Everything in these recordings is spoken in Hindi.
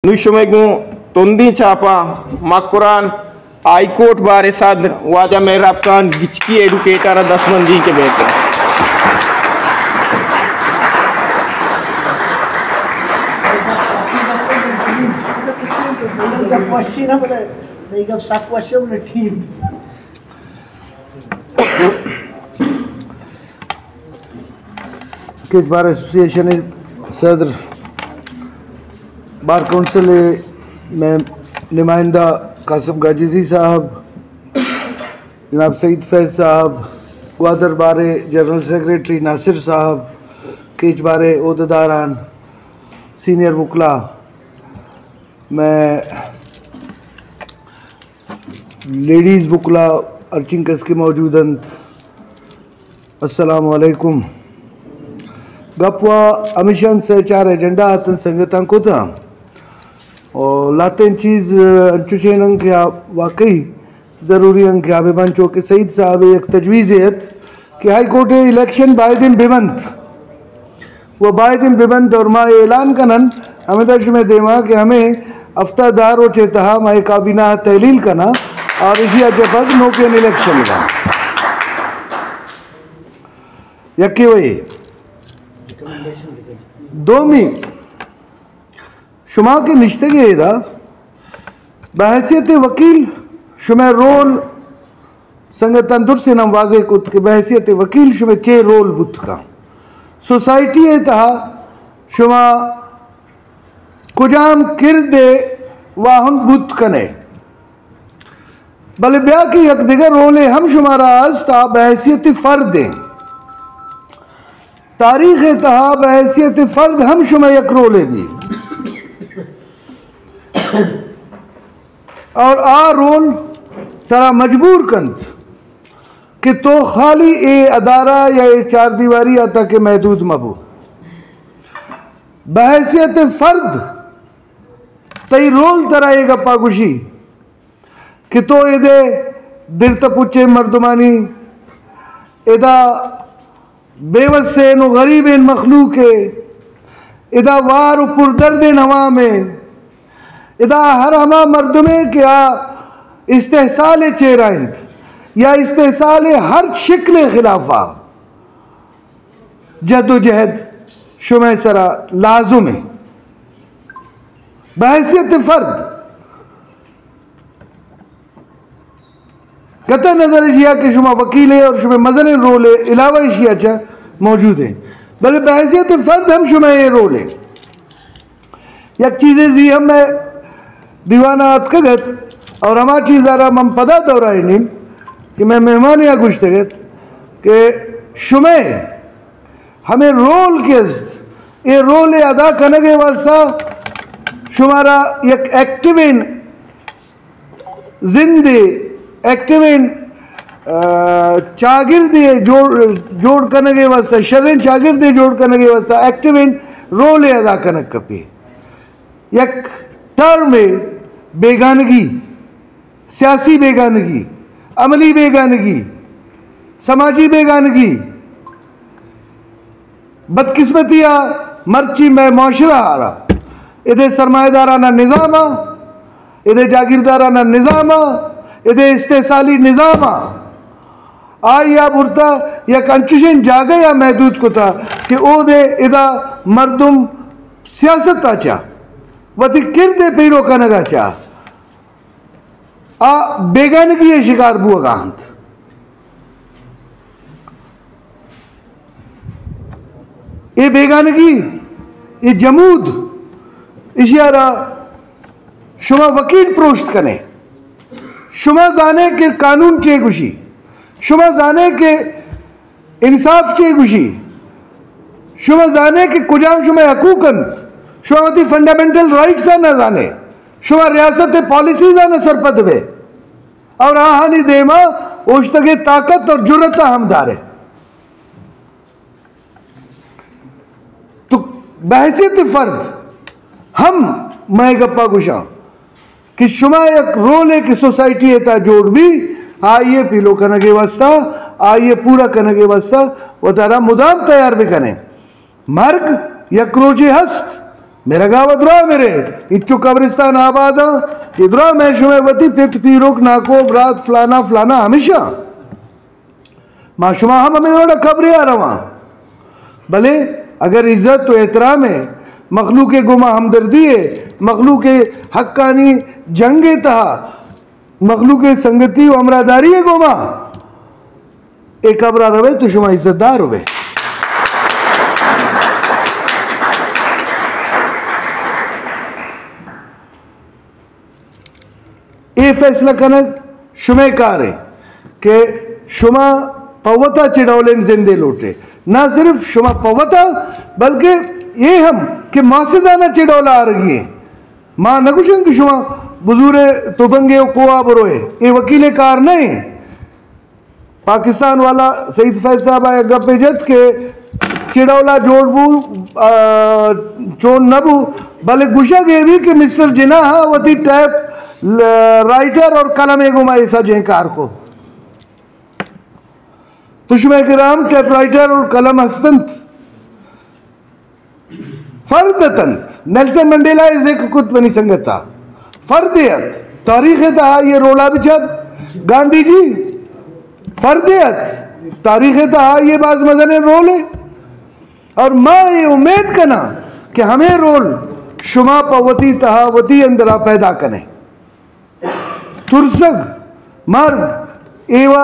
नुशमेगु तुंदी चापा मकुरान हाईकोर्ट बारे साद वाजा में रफ्तान गिचकी एडुकेटर 10 मंदी के बेहतर किस बार एसोसिएशन सदर बार काउंसिल में नुमाइंदा कासिम गाजीजी साहब, जनाब सईद फैज़ साहब, ग्वादर बारे जनरल सेक्रेटरी नासिर साहब, केच बारे ओहदेदारान, सीनियर वकला, मैं लेडीज़ वकला अर्चिंकस के मौजूदंत, अस्सलाम वालेकुम। गपवा अमिशन से चार एजेंडा आतन संगतां को था और लातें चीज़ अंचुशेन अंकिया वाकई ज़रूरी अंकिया बेबंचो के सईद साहब एक तजवीज़ है कि हाई कोर्ट इलेक्शन बायदिन बेबंत वो बायदिन बेबंत और माँ ऐलान कनन हमें दर्श में देवा कि हमें अफ्तादार और चेतहा माए काबिना तहलील करना और इसी अजपक नौकेन इलेक्शन का यकी वही दोमी शुमा के निश्ते के दा बहसियत वकील शुमे रोल संगतन दुर से नवाजे कुत के बहसियत वकील शुमे चे रोल बुत का सोसाइटी है तहा शुमा कुजाम किरदे वाहन बुत कने बल ब्या की एक दिगर रोले हम शुमारा आस्ता बहसियत फर्द दें तारीख़ तहा बहैसियत फ़र्द हम शुमा एक रोले भी और आ रोल तरा मजबूर कंत कि तो खाली ए अदारा या ए चार दीवारी आता के महदूद मबू बहैसियत फ़र्द तई रोल तरा ए गप्पा गुशी कि तो एदे दिल तपुचे मर्दमानी एदा बेवस से नो गरीब इन मखलूक है इदा वार पुरदर्द नवा में इदा हर हमा मर्दमे क्या इस्तेहसाल चेराइंत या इस्तेहसाल हर शिक्ल खिलाफा जद्दोजहद शुमे सरा लाजुम है बहैसियत फ़र्द कता नजर इशिया के शुमा वकील है और शुमे मजन रोल है अलावा इशिया अच्छा मौजूद है बल्कि बहैसियत फ़र्द हम शुमे ये रोल है यक चीज़ें जी हम मैं दीवाना अतकगत और हमारी चीज़ ज़रा हम पदा दौरा नहीं कि मैं मेहमान या कुछ तगत कि शुमे हमें रोल के ये रोल अदा करने के वास्ता शुमारा एक एक्टिविन जिंदे एक्टिविन चागिर्दे जोड़ करने के वास्ते शरण चागिर्दे जोड़ करने के वास्ते एक्टिविन रोल अदा करने कपे एक टर्म में बेगानगी सियासी बेगानगी अमली बेगानगी समाजी बेगानगी बदकिस्मतिया मर्ची में माशरा हारा इधे सरमाएदाराना निज़ामा इधे जागीरदाराना निज़ामा इधे इस्तेसाली निज़ामा या बुरता या कंचुशन जागा या महदूद को था कि ओ दे इदा मर्दुम सियासत आचा वती किरदे पीरो का नगा चा आ बेगानगी शिकार बुआ गांत ये बेगानगी ये जमूद इशियारा शुमा वकील प्रोश्त कने शुमा जाने के कानून चे गुशी शुमा जाने के इंसाफ चे गुशी शुमा जाने के कुजाम शुमा हकूकंत शुमावती फंडामेंटल राइट्स ना जाने शुमा रियासत पॉलिसीज ना सरपद वे और आहानी देमा ओश्तगे ताकत और जुर्रत हमदार है तो बहसियत फ़र्द हम मैं गप्पा गुशा कि शुमा एक रोल है कि सोसाइटी है जोड़ भी आइए पीलो करने के वास्ता आइए पूरा करने के वास्ता वो तारा मुदाम तैयार भी करें मर्ग या क्रोजे हस्त मेरा गाँव अदरा मेरे इच्चो कब्रिस्तान आबाद इधरा मैं शुमे वती पित पीरुक नाको रात फलाना फलाना हमेशा माशुमा हम हमें थोड़ा खबरें आ रहा भले अगर इज्जत तो एहतराम है मखलूक गुमा हमदर्दी है मखलूक हक्कानी जंगे तहा मखलूक संगति व अमरादारी है गुमा एक खबरा रवे तो शुमा इज्जतदार रवे ये फैसला कनक शुमे कार है कि शुमा पवता चिड़ौलेन जिंदे लौटे ना सिर्फ शुमा पवता बल्कि ये हम कि माँ से जाना चिड़ौला आ रही है माँ न कुछ कि शुमा बुजुरे तुबंगे को आबरोए ये वकीले कार नहीं पाकिस्तान वाला सईद फैज साहब आया गप्पे जत के चिड़ौला जोड़बू चोन नबू भले गुशा गए भी कि मिस्टर जिना वती टैप राइटर और कलम गुमाई सा जयकार को तुष्मे किराम टैप राइटर और कलम हस्तंत फर्दतंत नेल्सन मंडेला इस एक कुत बनी संगता फर्दियत तारीख तहा ये रोला बिचत गांधी जी फर्दियत तारीख तहा ये बाज मजने रोल है और मैं ये उम्मीद करना कि हमें रोल शुमा पवती तहा वती अंदरा पैदा करें तुरसग मार्ग एवा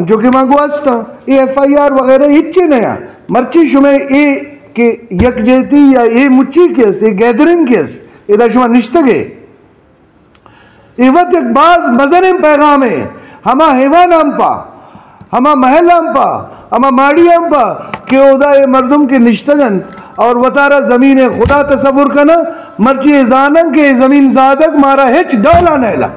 जो कि मांगो आस्ता ये FIR वगैरह इच्छे नया मर्ची शुमे ए के यकजेती या ये मुच्ची केस ये गैदरिंग केस इधर शुमा निश्तगे इवत एक बाज मजने पैगाम है हमा हेवा नाम पा हमा महलाम पा हमा माड़ियाम पा के उदा ये मर्दुम के निश्तगन और वतारा ज़मीन खुदा तसव्वुर करना मर्ची जानक के ज़मीन ज़ादक मारा हिच डौला नैला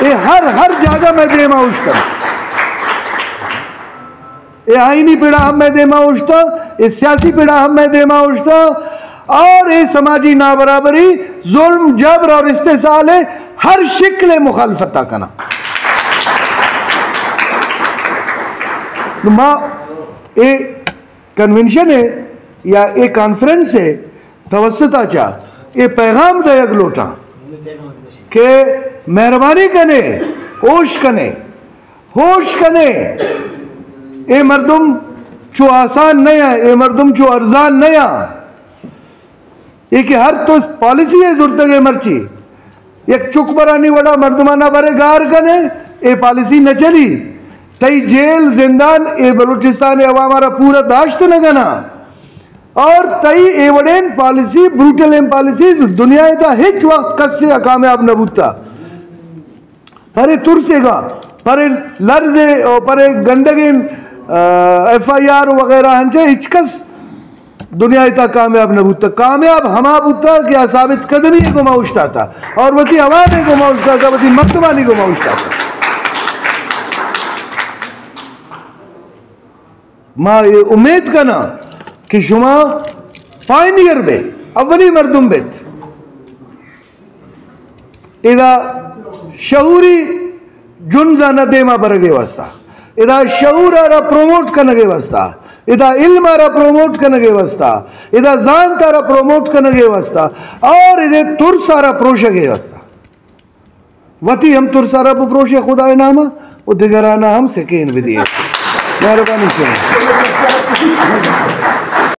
ये हर जगह में दे माउश्ता ये आईनी पीड़ा हम में दे माउश्ता ये सियासी पीड़ा हम में दे माउश्ता और ये समाजी नाबराबरी जुल्म जबर और इस्तेसाल है हर शिक्ल मुखालफता करना माँ एक कन्वेंशन है या एक कॉन्फ्रेंस है तवस्सुता चा ये पैगाम दयग लोटा के मेहरबानी कने होश कने ए मर्दुम चो आसान नहीं है ए मर्दुम चो अर्जान नहीं है कि हर तो पॉलिसी है जुर्त के मर्ची एक चुक बरानी बड़ा मर्दुमाना बरे गार कने ए पॉलिसी न चली तई जेल जिंदान ए बलूचिस्तान हमारा पूरा दाश्त न गना और तई एवडेन पॉलिसी ब्रूटल एम पॉलिसी दुनिया का हिच वक्त कस से कामयाब न बूता परे तुरसेगा परे लर्जे और परे गंदगिन FIR वगैरह हंचे हिचकस दुनिया इतना कामयाब न बूता कामयाब हमा बूता क्या साबित कदमी को माउश्ता था और वती हवाने को माउश्ता था वती मकतबानी को माउश्ता था माँ ये उम्मीद करना कि शुमा पायनियर बे अवली मर्दुम बेत इदा शऊरी जुनजा न देमा बरगे वास्ता इदा शऊर आरा प्रोमोट करने वास्ता इदा इल्म आरा प्रोमोट करने वास्ता इदा जान तारा प्रोमोट करने वास्ता और इधे तुर सारा प्रोशगे वास्ता वती हम तुर सारा प्रोशे खुदा नामा वो दिगराना हम सेकेंड भी दिए मेहरबानी